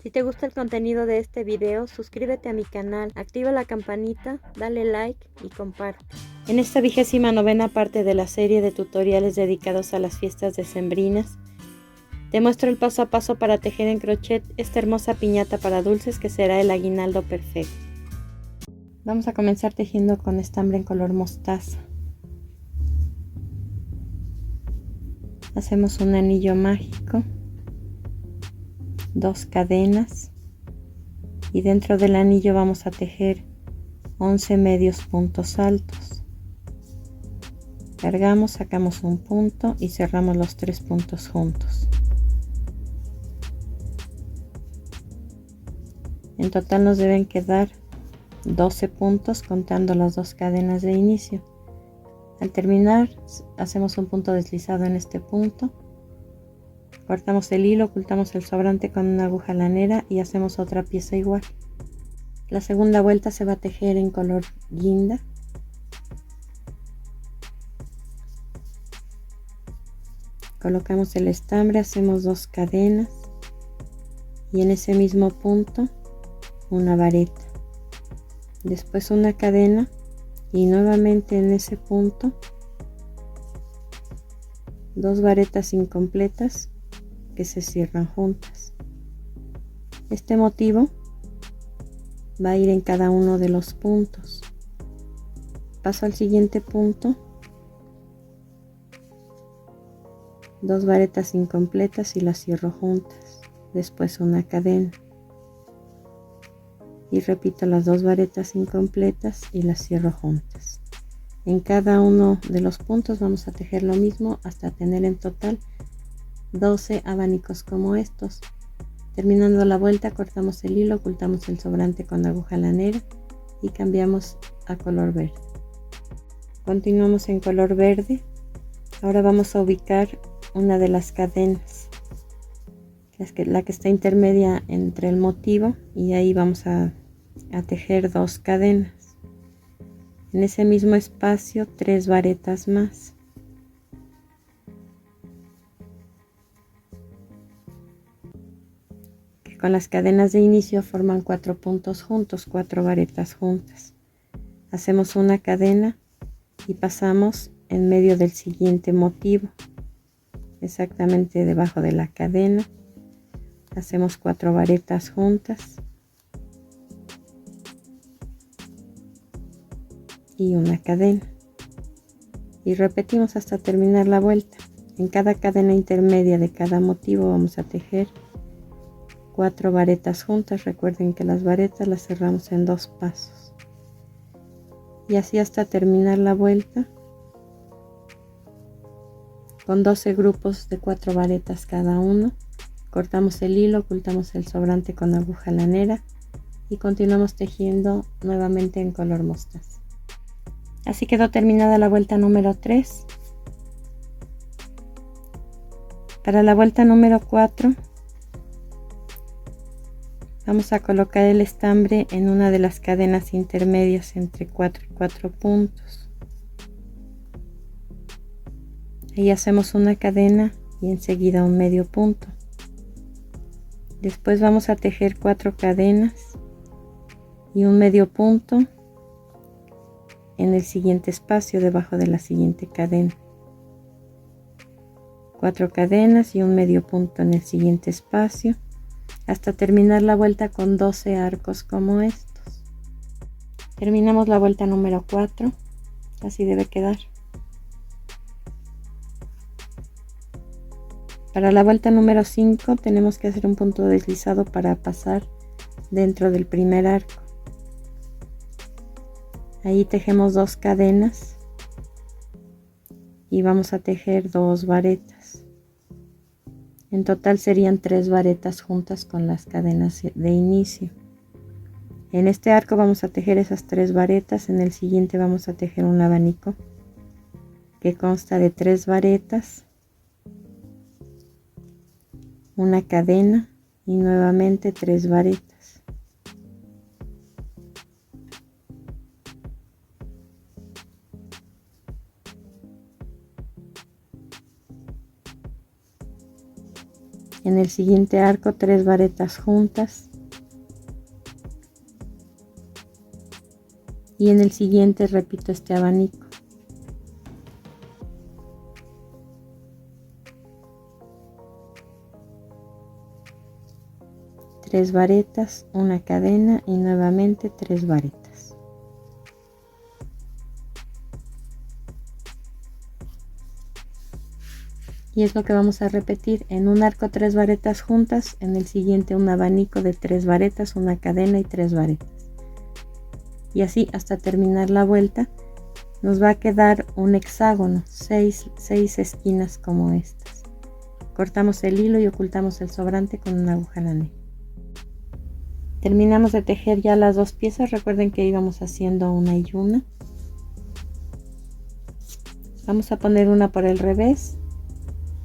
Si te gusta el contenido de este video, suscríbete a mi canal, activa la campanita, dale like y comparte. En esta 29ª parte de la serie de tutoriales dedicados a las fiestas decembrinas, te muestro el paso a paso para tejer en crochet esta hermosa piñata para dulces que será el aguinaldo perfecto. Vamos a comenzar tejiendo con estambre en color mostaza. Hacemos un anillo mágico, 2 cadenas y dentro del anillo vamos a tejer 11 medios puntos altos. Cargamos, sacamos un punto y cerramos los 3 puntos juntos. En total nos deben quedar 12 puntos contando las 2 cadenas de inicio. Al terminar hacemos un punto deslizado en este punto, cortamos el hilo, ocultamos el sobrante con una aguja lanera y hacemos otra pieza igual. La segunda vuelta se va a tejer en color guinda. Colocamos el estambre, hacemos 2 cadenas y en ese mismo punto una vareta, después una cadena y nuevamente en ese punto 2 varetas incompletas que se cierran juntas. Este motivo va a ir en cada uno de los puntos. Paso al siguiente punto, 2 varetas incompletas y las cierro juntas, después una cadena y repito las 2 varetas incompletas y las cierro juntas. En cada uno de los puntos vamos a tejer lo mismo hasta tener en total 12 abanicos como estos. Terminando la vuelta cortamos el hilo, ocultamos el sobrante con aguja lanera y cambiamos a color verde. Continuamos en color verde. Ahora vamos a ubicar una de las cadenas, la que está intermedia entre el motivo, y ahí vamos a tejer 2 cadenas. En ese mismo espacio 3 varetas más. Que con las cadenas de inicio forman 4 puntos juntos, 4 varetas juntas. Hacemos una cadena y pasamos en medio del siguiente motivo, exactamente debajo de la cadena. Hacemos 4 varetas juntas y una cadena y repetimos hasta terminar la vuelta. En cada cadena intermedia de cada motivo vamos a tejer 4 varetas juntas. Recuerden que las varetas las cerramos en 2 pasos y así hasta terminar la vuelta con 12 grupos de 4 varetas cada uno. Cortamos el hilo, ocultamos el sobrante con aguja lanera y continuamos tejiendo nuevamente en color mostaza. Así quedó terminada la vuelta número 3. Para la vuelta número 4 vamos a colocar el estambre en una de las cadenas intermedias entre 4 y 4 puntos. Ahí hacemos una cadena y enseguida un medio punto. Después vamos a tejer 4 cadenas y un medio punto en el siguiente espacio debajo de la siguiente cadena. 4 cadenas y un medio punto en el siguiente espacio hasta terminar la vuelta con 12 arcos como estos. Terminamos la vuelta número 4, así debe quedar. Para la vuelta número 5 tenemos que hacer un punto deslizado para pasar dentro del primer arco. Ahí tejemos 2 cadenas y vamos a tejer 2 varetas. En total serían 3 varetas juntas con las cadenas de inicio. En este arco vamos a tejer esas 3 varetas, en el siguiente vamos a tejer un abanico que consta de 3 varetas, una cadena y nuevamente 3 varetas. En el siguiente arco 3 varetas juntas. Y en el siguiente repito este abanico. Tres varetas, una cadena y nuevamente 3 varetas. Y es lo que vamos a repetir en un arco 3 varetas juntas, en el siguiente un abanico de 3 varetas, una cadena y 3 varetas. Y así hasta terminar la vuelta. Nos va a quedar un hexágono, 6 esquinas como estas. Cortamos el hilo y ocultamos el sobrante con una aguja lanera. Terminamos de tejer ya las 2 piezas. Recuerden que íbamos haciendo una y una. Vamos a poner una por el revés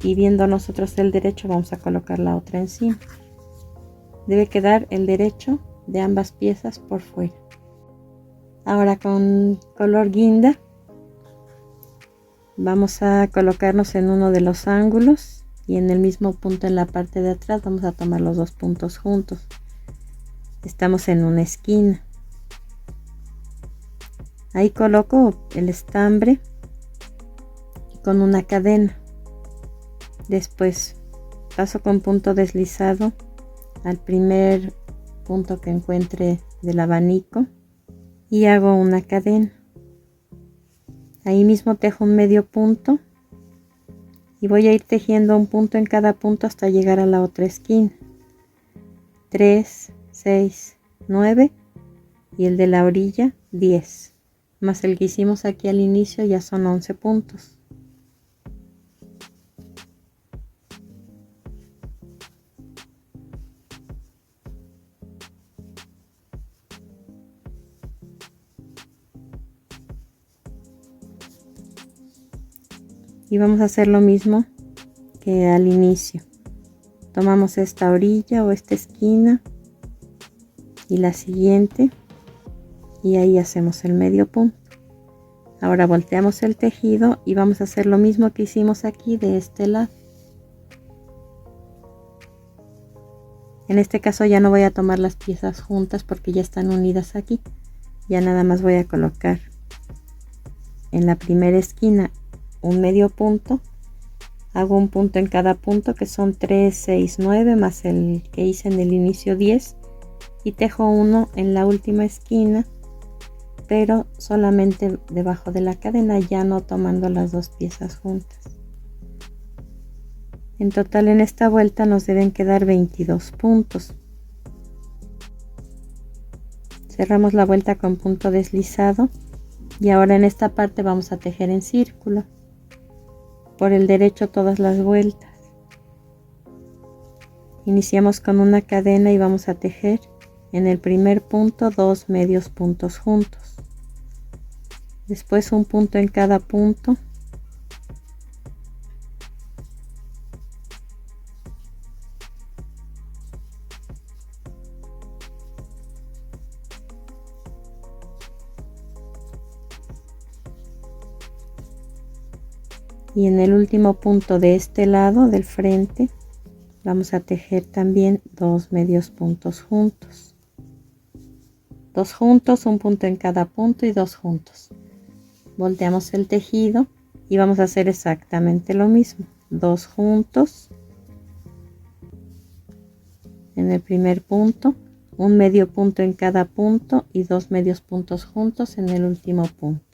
y viendo nosotros el derecho vamos a colocar la otra encima. Debe quedar el derecho de ambas piezas por fuera. Ahora con color guinda vamos a colocarnos en uno de los ángulos y en el mismo punto en la parte de atrás vamos a tomar los 2 puntos juntos. Estamos en una esquina. Ahí coloco el estambre con una cadena. Después paso con punto deslizado al primer punto que encuentre del abanico y hago una cadena. Ahí mismo tejo un medio punto y voy a ir tejiendo un punto en cada punto hasta llegar a la otra esquina. 3, 6, 9 y el de la orilla 10, más el que hicimos aquí al inicio ya son 11 puntos. Y vamos a hacer lo mismo que al inicio. Tomamos esta orilla o esta esquina y la siguiente y ahí hacemos el medio punto. Ahora volteamos el tejido y vamos a hacer lo mismo que hicimos aquí de este lado. En este caso ya no voy a tomar las piezas juntas porque ya están unidas aquí. Ya nada más voy a colocar en la primera esquina un medio punto, hago un punto en cada punto que son 3, 6, 9 más el que hice en el inicio 10 y tejo uno en la última esquina pero solamente debajo de la cadena, ya no tomando las 2 piezas juntas. En total en esta vuelta nos deben quedar 22 puntos. Cerramos la vuelta con punto deslizado y ahora en esta parte vamos a tejer en círculo por el derecho todas las vueltas. Iniciamos con una cadena y vamos a tejer en el primer punto 2 medios puntos juntos, después un punto en cada punto, y en el último punto de este lado del frente vamos a tejer también 2 medios puntos juntos, 2 juntos, un punto en cada punto y 2 juntos. Volteamos el tejido y vamos a hacer exactamente lo mismo, 2 juntos en el primer punto, un medio punto en cada punto y 2 medios puntos juntos en el último punto.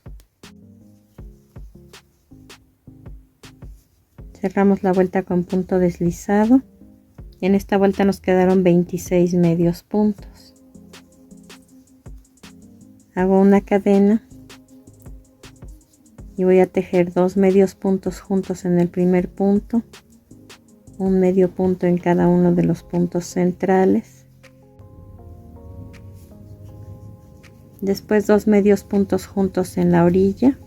Cerramos la vuelta con punto deslizado. En esta vuelta nos quedaron 26 medios puntos. Hago una cadena y voy a tejer 2 medios puntos juntos en el primer punto, un medio punto en cada uno de los puntos centrales, después 2 medios puntos juntos en la orilla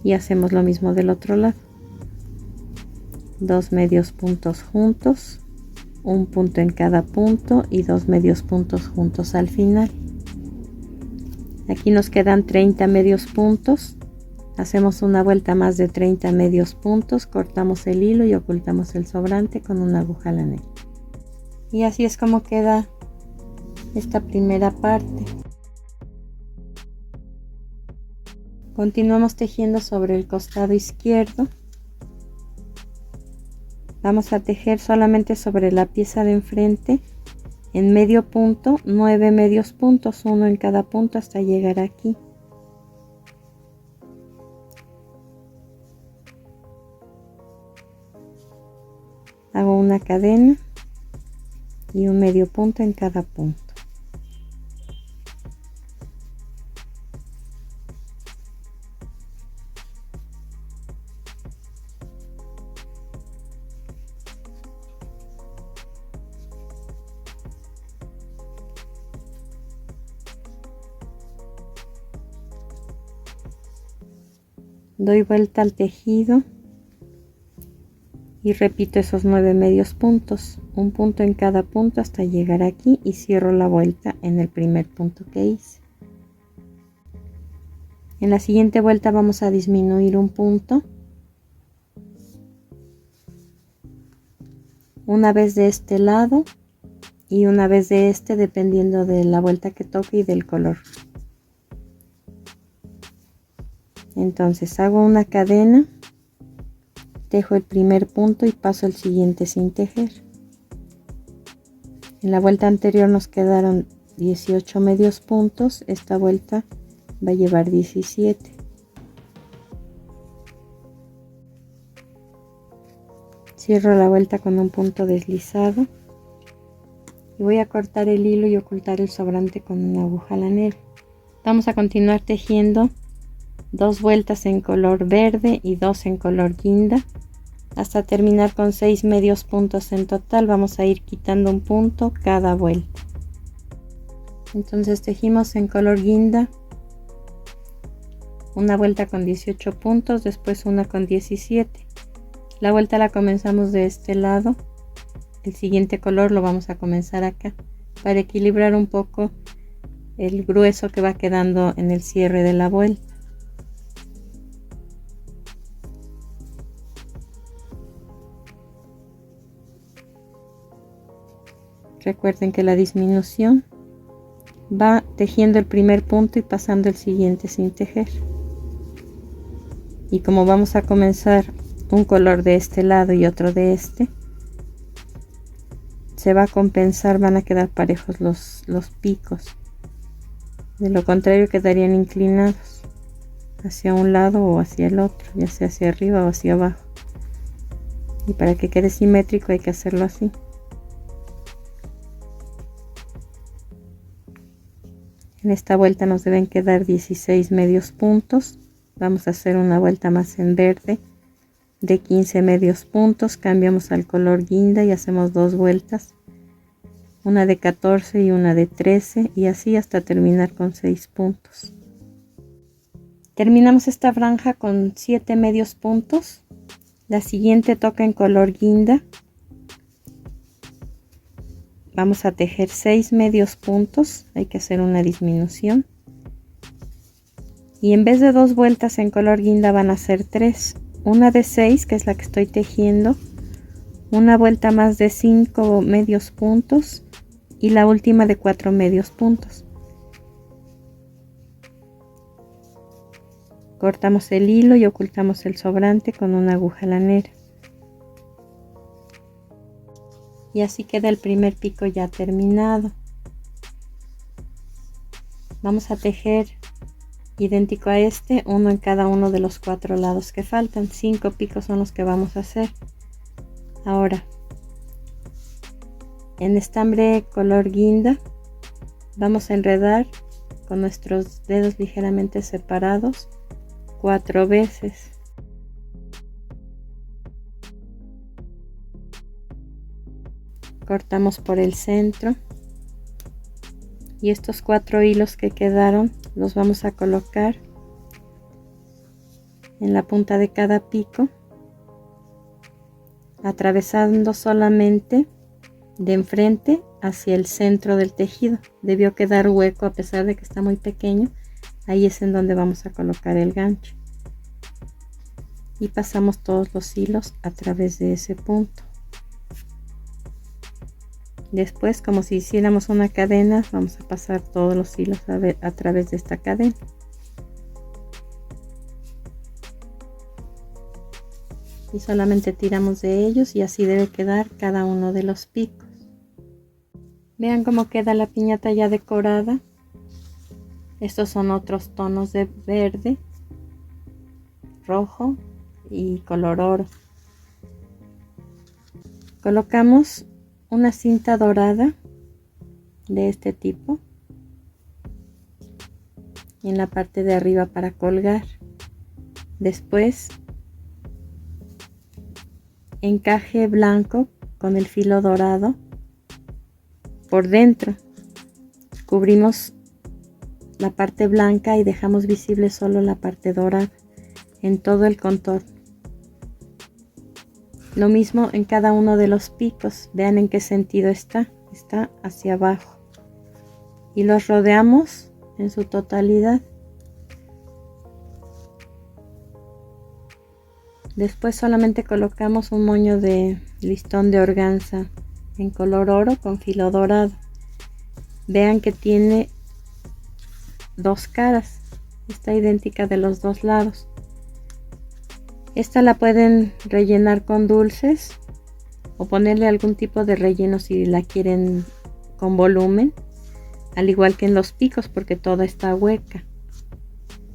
y hacemos lo mismo del otro lado. 2 medios puntos juntos, un punto en cada punto y 2 medios puntos juntos al final. Aquí nos quedan 30 medios puntos Hacemos una vuelta más de 30 medios puntos, cortamos el hilo y ocultamos el sobrante con una aguja lanera. Y así es como queda esta primera parte. Continuamos tejiendo sobre el costado izquierdo. Vamos a tejer solamente sobre la pieza de enfrente en medio punto, 9 medios puntos, uno en cada punto hasta llegar aquí. Hago una cadena y un medio punto en cada punto. Doy vuelta al tejido y repito esos 9 medios puntos, un punto en cada punto hasta llegar aquí y cierro la vuelta en el primer punto que hice. En la siguiente vuelta vamos a disminuir un punto, una vez de este lado y una vez de este, dependiendo de la vuelta que toque y del color. Entonces hago una cadena, tejo el primer punto y paso el siguiente sin tejer. En la vuelta anterior nos quedaron 18 medios puntos, esta vuelta va a llevar 17. Cierro la vuelta con un punto deslizado y voy a cortar el hilo y ocultar el sobrante con una aguja lanera. Vamos a continuar tejiendo 2 vueltas en color verde y 2 en color guinda hasta terminar con 6 medios puntos en total. Vamos a ir quitando un punto cada vuelta. Entonces tejimos en color guinda una vuelta con 18 puntos, después una con 17. La vuelta la comenzamos de este lado, el siguiente color lo vamos a comenzar acá para equilibrar un poco el grueso que va quedando en el cierre de la vuelta. Recuerden que la disminución va tejiendo el primer punto y pasando el siguiente sin tejer. Y como vamos a comenzar un color de este lado y otro de este, se va a compensar, van a quedar parejos los picos. De lo contrario quedarían inclinados hacia un lado o hacia el otro, ya sea hacia arriba o hacia abajo. Y para que quede simétrico hay que hacerlo así. En esta vuelta nos deben quedar 16 medios puntos. Vamos a hacer una vuelta más en verde de 15 medios puntos. Cambiamos al color guinda y hacemos 2 vueltas. Una de 14 y una de 13 y así hasta terminar con 6 puntos. Terminamos esta franja con 7 medios puntos. La siguiente toca en color guinda. Vamos a tejer 6 medios puntos, hay que hacer una disminución. Y en vez de 2 vueltas en color guinda van a ser 3. Una de 6, que es la que estoy tejiendo. Una vuelta más de 5 medios puntos. Y la última de 4 medios puntos. Cortamos el hilo y ocultamos el sobrante con una aguja lanera. Y así queda el primer pico ya terminado. Vamos a tejer idéntico a este, uno en cada uno de los 4 lados que faltan. 5 picos son los que vamos a hacer. Ahora, en estambre color guinda, vamos a enredar con nuestros dedos ligeramente separados 4 veces. Cortamos por el centro y estos 4 hilos que quedaron los vamos a colocar en la punta de cada pico, atravesando solamente de enfrente hacia el centro del tejido. Debió quedar hueco a pesar de que está muy pequeño. Ahí es en donde vamos a colocar el gancho. y pasamos todos los hilos a través de ese punto. Después, como si hiciéramos una cadena, vamos a pasar todos los hilos a través de esta cadena. Y solamente tiramos de ellos y así debe quedar cada uno de los picos. Vean cómo queda la piñata ya decorada. Estos son otros tonos de verde, rojo y color oro. Colocamos una cinta dorada de este tipo en la parte de arriba para colgar. Después encaje blanco con el filo dorado por dentro. Cubrimos la parte blanca y dejamos visible solo la parte dorada en todo el contorno. Lo mismo en cada uno de los picos. Vean en qué sentido está hacia abajo y los rodeamos en su totalidad. Después solamente colocamos un moño de listón de organza en color oro con filo dorado. Vean que tiene dos caras, está idéntica de los dos lados. Esta la pueden rellenar con dulces o ponerle algún tipo de relleno si la quieren con volumen, al igual que en los picos, porque toda está hueca,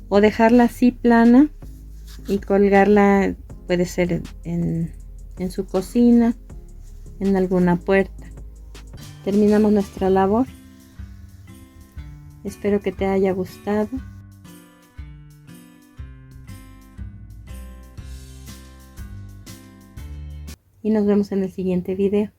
o dejarla así plana y colgarla. Puede ser en su cocina, en alguna puerta. Terminamos nuestra labor. Espero que te haya gustado. Y nos vemos en el siguiente video.